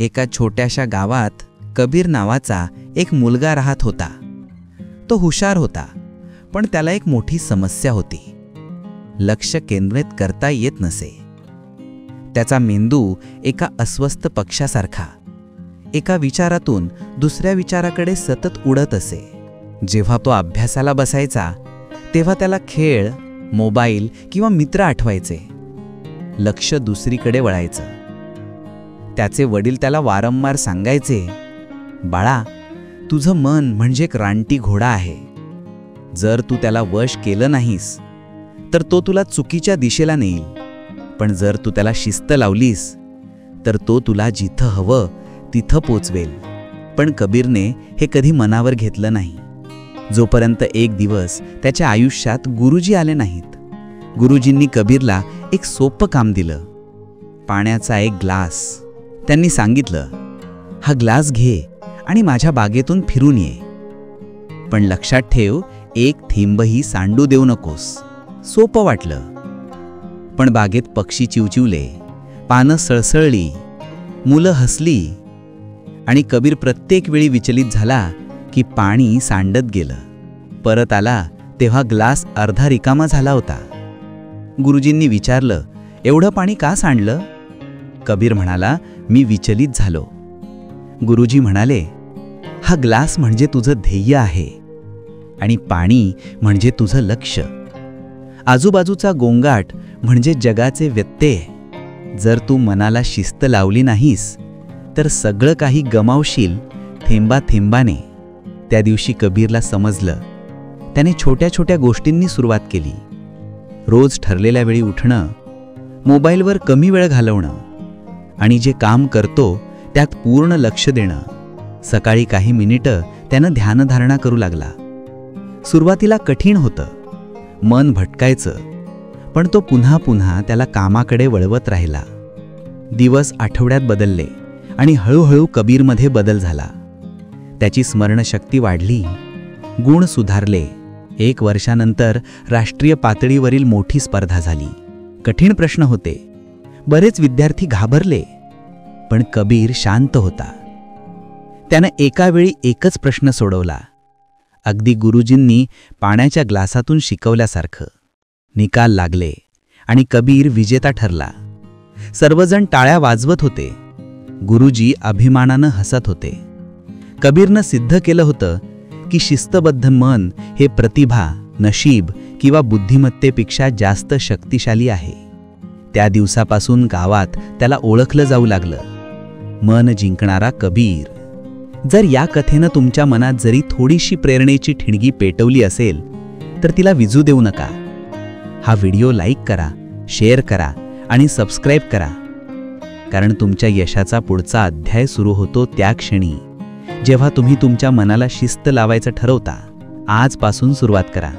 एका छोट्याशा गावात कबीर नावाचा एक मुलगा राहत होता. तो हुशार होता, पण त्याला एक मोठी समस्या होती. लक्ष केंद्रित करता येत नसे. त्याचा मेंदू एका अस्वस्थ पक्ष्यासारखा एका विचारातून दुसऱ्या विचाराकडे सतत उडत असे. जेव्हा तो अभ्यासाला बसायचा तेव्हा त्याला खेळ, मोबाईल किंवा मित्र आठवायचे. लक्ष दुसरीकडे वळायचं. त्याचे वडील त्याला वारंवार सांगायचे, बाळा, तुझं मन म्हणजे एक रानटी घोडा आहे. जर तू त्याला वश केलं नाहीस तर तो तुला चुकीच्या दिशेला नेईल, पण जर तू त्याला शिस्त लावलीस तर तो तुला जिथं हवं तिथं पोचवेल. पण कबीरने हे कधी मनावर घेतलं नाही, जोपर्यंत एक दिवस त्याच्या आयुष्यात गुरुजी आले नाहीत. गुरुजींनी कबीरला एक सोपं काम दिलं, पाण्याचा एक ग्लास. त्यांनी सांगितलं, हा ग्लास घे आणि माझ्या बागेतून फिरून ये. पण लक्षात ठेव, एक थेंबही सांडू देऊ नकोस. सोपं वाटलं, पण बागेत पक्षी चिवचिवले, पानं सळसळली, मुलं हसली आणि कबीर प्रत्येक वेळी विचलित झाला की पाणी सांडत गेलं. परत आला तेव्हा ग्लास अर्धा रिकामा झाला होता. गुरुजींनी विचारलं, एवढं पाणी का सांडलं? कबीर म्हणाला, मी विचलित झालो. गुरुजी म्हणाले, हा ग्लास म्हणजे तुझं ध्येय आहे आणि पाणी म्हणजे तुझं लक्ष. आजूबाजूचा गोंगाट म्हणजे जगाचे व्यत्यय. जर तू मनाला शिस्त लावली नाहीस तर सगळं काही गमावशील थेंबा थेंबाने. त्या दिवशी कबीरला समजलं. त्याने छोट्या छोट्या गोष्टींनी सुरुवात केली. रोज ठरलेल्या वेळी उठणं, मोबाईलवर कमी वेळ घालवणं आणि जे काम करतो त्यात पूर्ण लक्ष देणं. सकाळी काही मिनिटं त्यानं ध्यानधारणा करू लागला. सुरुवातीला कठीण होतं, मन भटकायचं, पण तो पुन्हा पुन्हा त्याला कामाकडे वळवत राहिला. दिवस आठवड्यात बदलले आणि हळूहळू कबीरमध्ये बदल झाला. त्याची स्मरणशक्ती वाढली, गुण सुधारले. 1 वर्षानंतर राष्ट्रीय पातळीवरील मोठी स्पर्धा झाली. कठीण प्रश्न होते, बरेच विद्यार्थी घाबरले, पण कबीर शांत होता. त्यानं एका वेळी एकच प्रश्न सोडवला, अगदी गुरुजींनी पाण्याच्या ग्लासातून शिकवल्यासारखं. निकाल लागले आणि कबीर विजेता ठरला. सर्वजण टाळ्या वाजवत होते. गुरुजी अभिमानानं हसत होते. कबीरनं सिद्ध केलं होतं की शिस्तबद्ध मन हे प्रतिभा, नशीब किंवा बुद्धिमत्तेपेक्षा जास्त शक्तिशाली आहे. त्या दिवसापासून गावात त्याला ओळखलं जाऊ लागलं, मन जिंकणारा कबीर. जर या कथेनं तुमच्या मनात जरी थोडीशी प्रेरणेची ठिणगी पेटवली असेल तर तिला विझू देऊ नका. हा व्हिडिओ लाईक करा, शेअर करा आणि सबस्क्राईब करा, कारण तुमच्या यशाचा पुढचा अध्याय सुरू होतो त्या क्षणी जेव्हा तुम्ही तुमच्या मनाला शिस्त लावायचं ठरवता. आजपासून सुरुवात करा.